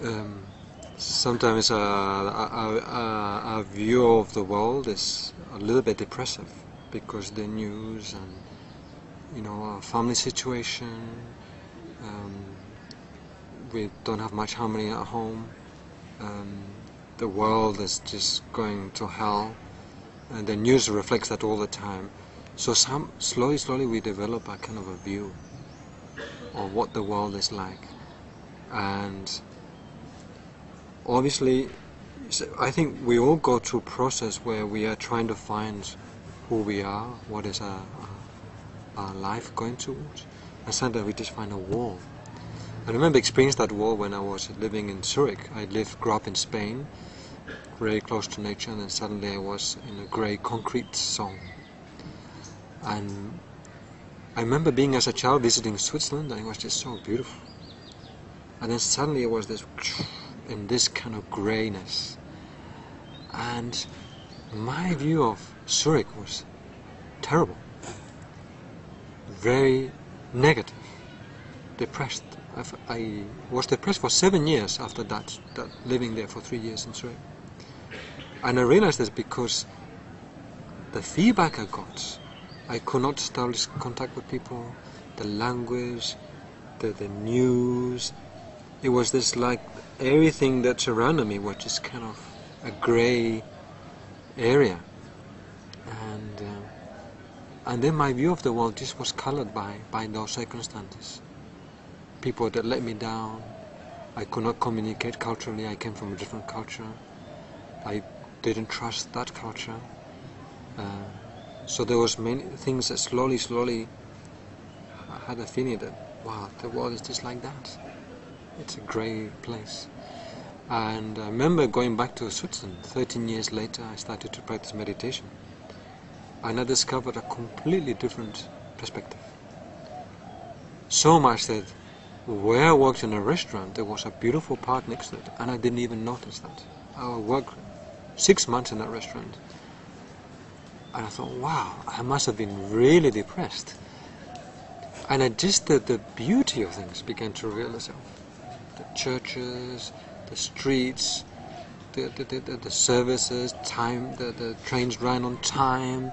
Um, Sometimes our view of the world is a little bit depressive because the news and our family situation, um, we don't have much harmony at home. Um, the world is just going to hell, and the news reflects that all the time. So slowly we develop a kind of a view of what the world is like, and obviously, I think we all go through a process where we are trying to find who we are, what is our life going towards, and suddenly we just find a wall. I remember experiencing that wall when I was living in Zurich. I grew up in Spain, very close to nature, and then suddenly I was in a grey concrete zone. And I remember being as a child visiting Switzerland, and it was just so beautiful. And then suddenly it was in this kind of greyness. And my view of Zurich was terrible, very negative, depressed. I was depressed for 7 years after that living there for 3 years in Zurich. And I realized this because the feedback I got, I could not establish contact with people, the language, the news. It was this like everything that surrounded me was just kind of a grey area, and then my view of the world just was colored by those circumstances. People that let me down. I could not communicate culturally. I came from a different culture. I didn't trust that culture. So there was many things that slowly I had a feeling that wow, the world is just like that. It's a grey place. And I remember going back to Switzerland 13 years later. I started to practice meditation, and I discovered a completely different perspective. So much that where I worked in a restaurant, there was a beautiful park next to it, and I didn't even notice that. I worked 6 months in that restaurant, and I thought, wow, I must have been really depressed. And the beauty of things began to reveal itself. The churches, the streets, the services, time, the trains ran on time.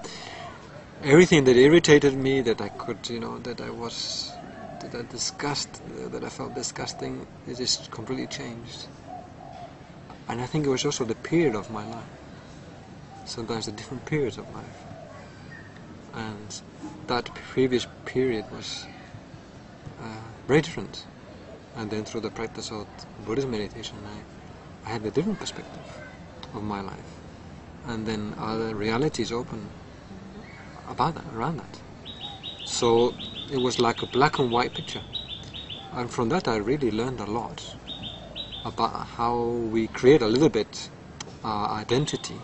Everything that irritated me, that I could, that I felt disgusting, it just completely changed. And I think it was also the period of my life. Sometimes the different periods of life. And that previous period was very different. And then through the practice of Buddhist meditation, I had a different perspective of my life. And then other realities open about that, around that. So it was like a black and white picture. And from that I really learned a lot about how we create a little bit identity.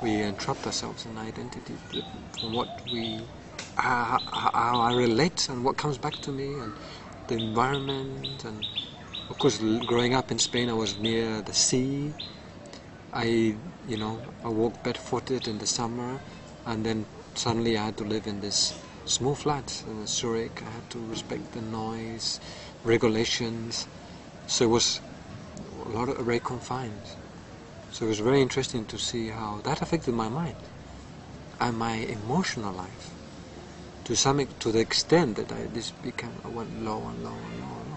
We entrap ourselves in identity from how I relate and what comes back to me and the environment. And of course, growing up in Spain, I was near the sea. I walked barefooted in the summer, and then suddenly I had to live in this small flat in Zurich. I had to respect the noise, regulations. So it was very confined. So it was very interesting to see how that affected my mind and my emotional life to the extent that I went low and low and low and